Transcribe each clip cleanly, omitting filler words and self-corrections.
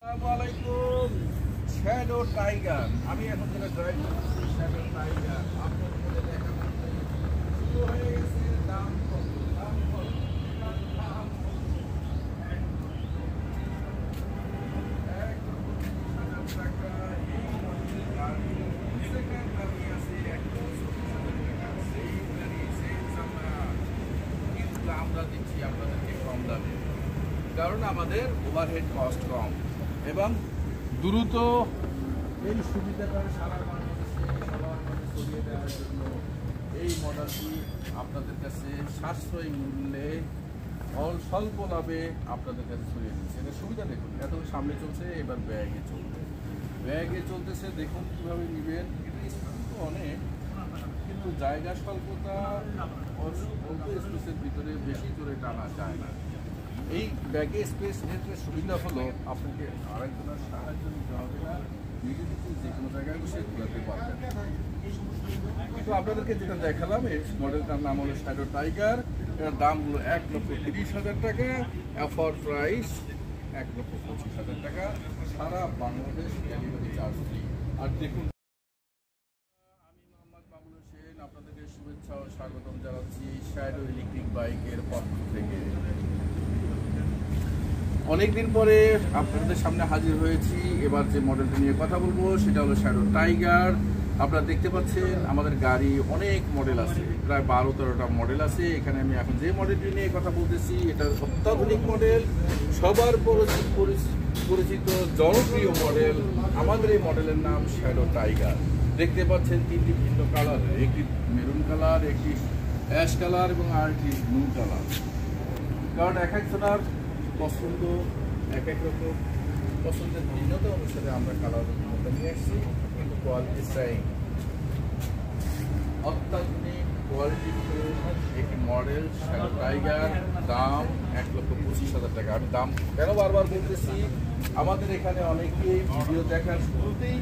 আসসালামুয়ালাইকুম। Shadow tiger আমি এখন যেটা ড্রাইভ করতেছি শ্যাডো টাইগার আপনাদের মধ্যে দেখা করতে শুরু হয়ে গেছে। দাম কত? দাম কত? দাম টাকা। এই মডেলের গাড়ি সেকেন্ড দামি আছে 1,40,000 টাকা। সেই গাড়ি সেই চামড়া, কিন্তু আমরা দিচ্ছি আপনাদেরকে কম দামে, কারণ আমাদের ওভারহেড কস্ট কম এবং দ্রুত এই সুবিধাটা সারা বাংলাদেশে সবার মধ্যে ছড়িয়ে দেওয়ার জন্য এই মডেলটি আপনাদের কাছে সাশ্রয়ী মূল্যে স্বল্প লাভে আপনাদের কাছে ছড়িয়ে দিচ্ছে। এটা সুবিধা দেখুন, এত সামনে চলছে, এবার ব্যাগে চলতেছে। দেখুন কীভাবে নেবেন। এটা স্পেস তো অনেক, কিন্তু জায়গা স্বল্পতা অল্প স্পেসের ভিতরে বেশি জোরে টানা যায় না। এই ব্যাগে স্পেস ক্ষেত্রে সুবিধা হলো আপনাকে আরেকজনের সাহায্য নিতে হবে না, নিজে নিজে যে কোনো জায়গায় বসে ঘোরাতে পারবেন। তো আপনাদেরকে যেটা দেখালাম এই মডেলটার নাম হলো শ্যাডো টাইগার। এটার দাম হলো 1,30,000 টাকা, অফার প্রাইস 1,25,000 টাকা, সারা বাংলাদেশ ডেলিভারি চার্জ ফ্রি। আর দেখুন, আমি মোহাম্মদ বাবুল হোসেন আপনাদেরকে শুভেচ্ছা ও স্বাগতম জানাচ্ছি শ্যাডো ইলেকট্রিক বাইকের পক্ষ থেকে। অনেকদিন পরে আপনাদের সামনে হাজির হয়েছি। এবার যে মডেলটা নিয়ে কথা বলবো সেটা হলো শ্যাডো টাইগার। আপনারা দেখতে পাচ্ছেন আমাদের গাড়ি অনেক মডেল আছে, প্রায় 12-13টা মডেল আছে। এখানে আমি এখন যে মডেলটি নিয়ে কথা বলতেছি এটা অত্যাধুনিক মডেল, সবার পরিচিত জনপ্রিয় মডেল। আমাদের এই মডেলের নাম শ্যাডো টাইগার। দেখতে পাচ্ছেন তিনটি ভিন্ন কালার, একটি মেরুন কালার, একটি অ্যাশ কালার এবং আরেকটি ব্লু কালার। কারণ এক একজনের পছন্দ এক এক রকম, পছন্দের ভিন্নতা অনুসারে আমরা কালার নিয়ে আসছি, কিন্তু কোয়ালিটি সেম। অত্যাধুনিক কোয়ালিটিফুল একটি মডেল শ্যাডো টাইগার, দাম 1,25,000 টাকা। আমি দাম কেন বারবার বলতেছি, আমাদের এখানে অনেকেই ভিডিও দেখার শুরুতেই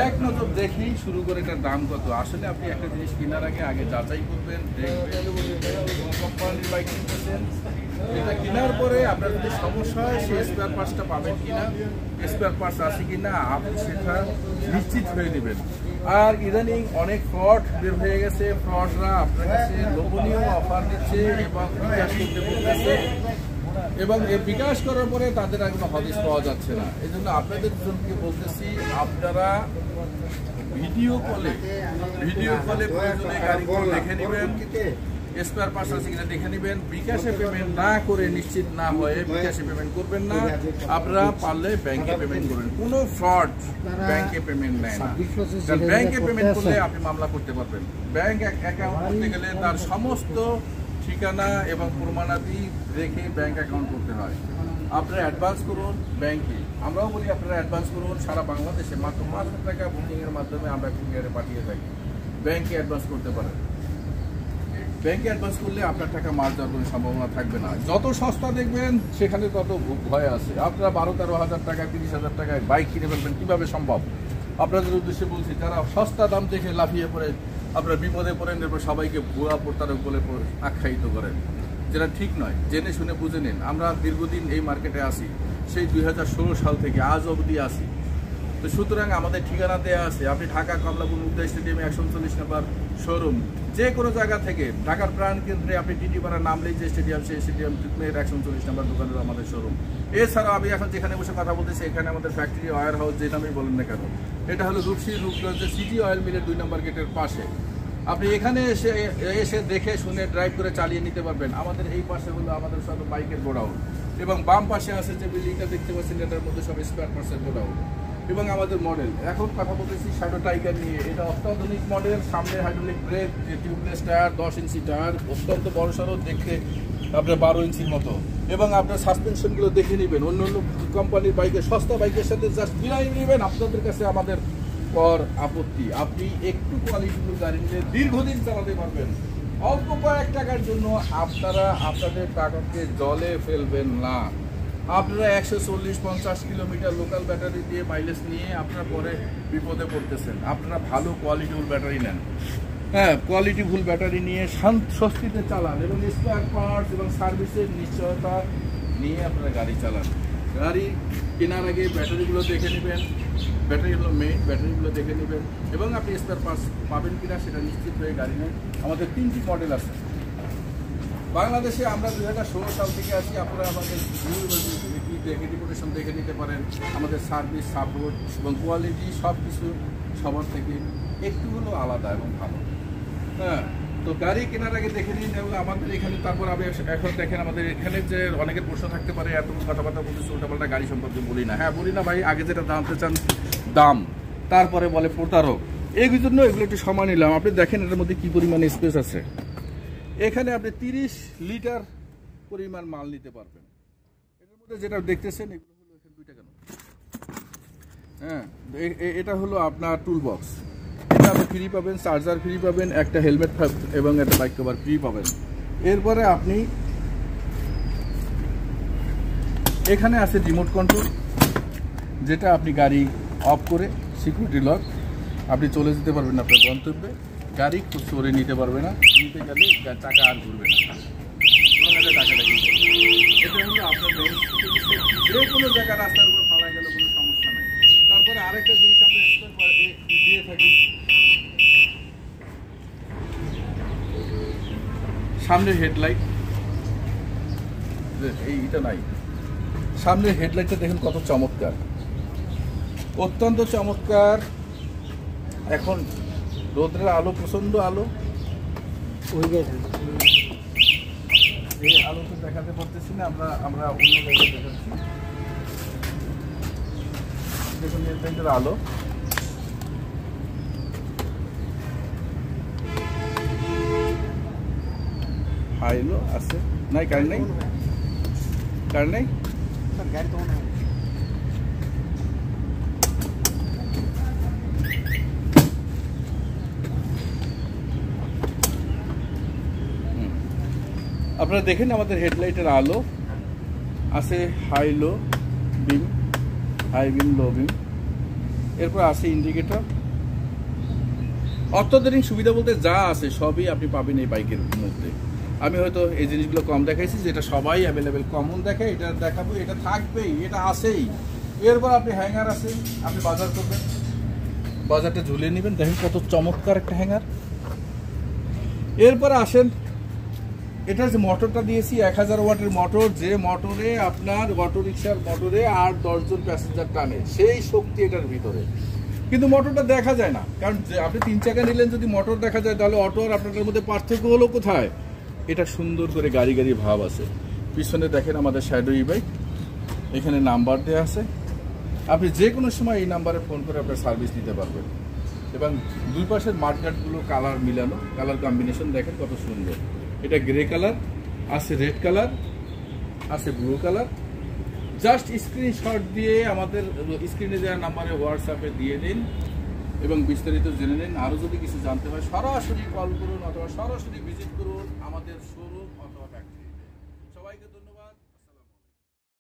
এক নজর দেখেই শুরু করে এটার দাম কত। আসলে আপনি একটা জিনিস কেনার আগে যাচাই করবেন, দেখবেন কোম্পানির বাইক কিনতেছেন। এটা কেনার পরে আপনার যদি সমস্যা হয় সে স্পেয়ার পার্টসটা পাবেন কিনা, স্পেয়ার পার্টস আছে কিনা, আপনি সেটা নিশ্চিত হয়ে নেবেন। আর ইদানিং অনেক ফ্রড বের হয়ে গেছে। ফ্রডরা আপনার কাছে লোভনীয় অফার দিচ্ছে এবং বিকাশ করতে বলতেছে, এবং এই বিকাশ করার পরে তাদের আর কোনো হদিস পাওয়া যাচ্ছে না। এই জন্য আপনাদের জনকে বলতেছি, আপনারা ভিডিও কলে প্রয়োজনে গাড়িগুলো দেখে নেবেন, স্পেয়ার পার্টস আছে কিনা দেখে নেবেন। বিকাশে পেমেন্ট না করে, নিশ্চিত না হয়ে বিকাশে পেমেন্ট করবেন না। আপনারা পারলে ব্যাংকে পেমেন্ট করবেন। কোনো ফ্রড ব্যাংকে পেমেন্ট নেয় না। ব্যাংকে পেমেন্ট করলে আপনি মামলা করতে পারবেন। ব্যাংক অ্যাকাউন্ট করতে গেলে তার সমস্ত ঠিকানা এবং প্রমাণাদি রেখে ব্যাংক অ্যাকাউন্ট করতে হয়। আপনারা অ্যাডভান্স করুন ব্যাংকে। আমরাও বলি আপনারা অ্যাডভান্স করুন। সারা বাংলাদেশে মাত্র 5,000 টাকা বুকিংয়ের মাধ্যমে আমরা কুরিয়ারে পাঠিয়ে থাকি। ব্যাংকে অ্যাডভান্স করতে পারেন। ব্যাংকে অ্যাডভান্স করলে আপনার টাকা মার যাওয়ার কোনো সম্ভাবনা থাকবে না। যত সস্তা দেখবেন সেখানে তত ভয় আছে। আপনারা 12-13 টাকা 30,000 টাকায় বাইক কিনে ফেলবেন, কীভাবে সম্ভব? আপনাদের উদ্দেশ্যে বলছি, যারা সস্তা দাম দেখে লাফিয়ে পড়ে আপনারা বিপদে পড়েন, এরপর সবাইকে ভুয়া প্রতারক বলে আখ্যায়িত করেন, যেটা ঠিক নয়। জেনে শুনে বুঝে নিন। আমরা দীর্ঘদিন এই মার্কেটে আসি, সেই 2016 সাল থেকে আজ অবধি আসি। তো সুতরাং আমাদের ঠিকানা দেওয়া আছে। আপনি ঢাকা কমলাপুর মুক্তা স্টেডিয়ামে 139 নম্বর শোরুম, যে কোনো জায়গা থেকে ঢাকার প্রাণ কেন্দ্রে আপনি টিটিপাড়া নামলেই যে স্টেডিয়াম, সেই স্টেডিয়াম 139 নম্বর দোকানের আমাদের শোরুম। এছাড়াও আমি এখন যেখানে বসে কথা বলতেছি এখানে আমাদের ফ্যাক্টরি, ওয়ার হাউস, যে নামেই বলেন না কেন, এটা হলো রূপগঞ্জের সিটি অয়েল মিলের 2 নম্বর গেটের পাশে। আপনি এখানে এসে দেখে শুনে ড্রাইভ করে চালিয়ে নিতে পারবেন। আমাদের এই পাশে হলো আমাদের সব বাইকের গোডাউন, এবং বাম পাশে আছে যে বিল্ডিংটা দেখতে পাচ্ছেন, এটার মধ্যে সব স্পেয়ার পার্টসের গোডাউন এবং আমাদের মডেল। এখন কথা বলতেছি শ্যাডো টাইগার নিয়ে। এটা অত্যাধুনিক মডেল। সামনে হাইড্রোলিক ব্রেক, টিউবলেস টায়ার, 10 ইঞ্চি টায়ার, অত্যন্ত বড়সড়, দেখতে আপনার 12 ইঞ্চির মতো। এবং আপনার সাসপেনশনগুলো দেখে নেবেন। অন্য অন্য কোম্পানির বাইকের, সস্তা বাইকের সাথে জাস্ট মিলাই নেবেন। আপনাদের কাছে আমাদের পর আপত্তি, আপনি একটু কোয়ালিটিফুল গাড়ি নিলে দীর্ঘদিন চালাতে পারবেন। অল্প কয়েক টাকার জন্য আপনারা আপনাদের টাকাকে জলে ফেলবেন না। আপনারা 140-50 কিলোমিটার লোকাল ব্যাটারি দিয়ে মাইলেজ নিয়ে আপনারা পরে বিপদে পড়তেছেন। আপনারা ভালো কোয়ালিটিফুল ব্যাটারি নেন, হ্যাঁ, কোয়ালিটিফুল ব্যাটারি নিয়ে স্বস্তিতে চালান এবং স্পেয়ার পার্টস এবং সার্ভিসের নিশ্চয়তা নিয়ে আপনারা গাড়ি চালান। গাড়ি কেনার আগে ব্যাটারিগুলো দেখে নেবেন, ব্যাটারি হলো মেইন, ব্যাটারিগুলো দেখে নেবেন এবং আপনি স্পেয়ার পার্টস পাবেন কিনা সেটা নিশ্চিত হয়ে গাড়ি নেন। আমাদের 3টি মডেল আছে বাংলাদেশে। আমরা 2016 সাল থেকে আছি। আপনারা আমাদের রিপুটেশন দেখে নিতে পারেন। আমাদের সার্ভিস, সাপোর্ট এবং কোয়ালিটি সব কিছু সবার থেকে একটু হলেও আলাদা এবং ভালো। হ্যাঁ, তো গাড়ি কেনার আগে দেখে নিন। এবং আমাদের এখানে তারপর আমি এখন দেখেন আমাদের এখানে যে অনেকের প্রশ্ন থাকতে পারে, এত কথাবার্তা বলতেছে উল্টাপাল্টা গাড়ি সম্পর্কে বলি না। হ্যাঁ বলি না ভাই, আগে যেটা জানতে চান দাম, তারপরে বলে প্রতারক, এই জন্য এগুলো একটু সময় নিলাম। আপনি দেখেন এটার মধ্যে কী পরিমাণে স্পেস আছে। এখানে আপনি 30 লিটার পরিমাণ মাল নিতে পারবেন। এটার মধ্যে যেটা দেখতেছেন এগুলো হলো এখানে 2 টাকা। হ্যাঁ, এটা হলো আপনার টুল বক্স। এটা আপনি ফ্রি পাবেন, চার্জার ফ্রি পাবেন, একটা হেলমেট এবং একটা বাইক কভার ফ্রি পাবেন। এরপরে আপনি এখানে আছে রিমোট কন্ট্রোল, যেটা আপনি গাড়ি অফ করে সিকিউরিটি লক আপনি চলে যেতে পারবেন আপনার গন্তব্যে। গাড়ি খুব চোরে নিতে পারবে না, নিতে গেলে টাকা আর ঘুরবে না, টাকা লাগিয়ে এটা হলো আপনার যে কোনো জায়গায় রাস্তার উপর ফালা গেলে কোনো সমস্যা নেই। তারপরে আরেকটা জিনিস আমরা দিয়ে থাকি, সামনের হেডলাইট। এইটা নাই, সামনের হেডলাইটটা দেখুন কত চমৎকার, অত্যন্ত চমৎকার। এখন রোদ্রের আলো, প্রচন্ড আলো, এই আলো তো দেখাতে পারতেছি না, আমরা অন্য জায়গায় দেখাচ্ছি। দেখুন হেডলাইটের আলো, হাইলো আছে, নাই কারেন্ট নেই, কারেন্ট নেই, গাড়ি তো আপনারা দেখেন আমাদের হেডলাইটের আলো আছে, হাই লো বিম, হাই বিম, লো বিম, এরপর আছে ইন্ডিকেটর। অত্যাধুনিক সুবিধা বলতে যা আছে সবই আপনি পাবেন এই বাইকের মধ্যে। আমি হয়তো এই জিনিসগুলো কম দেখাইছি, যেটা সবাই অ্যাভেলেবেল কমন দেখে, এটা দেখাবো, এটা থাকবেই, এটা আছেই। এরপর আপনি হ্যাঙ্গার আছে, আপনি বাজার করবেন, বাজারটা ঝুলিয়ে নেবেন। দেখেন কত চমৎকার একটা হ্যাঙ্গার। এরপর আসেন, এটা যে মোটরটা দিয়েছি 1000 ওয়াটের মোটর, যে মোটরে আপনার অটো রিক্সার মোটরে 8-10 জন প্যাসেঞ্জার টানে, সেই শক্তি এটার ভিতরে। কিন্তু মোটরটা দেখা যায় না, কারণ আপনি 3 চাকা নিলেন, যদি মোটর দেখা যায় তাহলে অটো আর আপনাদের মধ্যে পার্থক্য হলো কোথায়? এটা সুন্দর করে গাড়ি গাড়ি ভাব আছে। পিছনে দেখেন আমাদের শ্যাডো ই বাইক, এখানে নাম্বার দেওয়া আছে, আপনি যে কোনো সময় এই নাম্বারে ফোন করে আপনার সার্ভিস নিতে পারবেন। এবং দুই পাশের মাঠগাটগুলো কালার মিলানো, কালার কম্বিনেশন দেখেন কত সুন্দর। এটা গ্রে কালার আছে, রেড কালার আছে, ব্লু কালার। জাস্ট স্ক্রিনশট দিয়ে আমাদের স্ক্রিনে দেওয়া নাম্বারে হোয়াটসঅ্যাপে দিয়ে দিন এবং বিস্তারিত জেনে নিন। আরও যদি কিছু জানতে হয় সরাসরি কল করুন অথবা সরাসরি ভিজিট করুন আমাদের শোরুম অথবা ফ্যাক্টরিতে। সবাইকে ধন্যবাদ।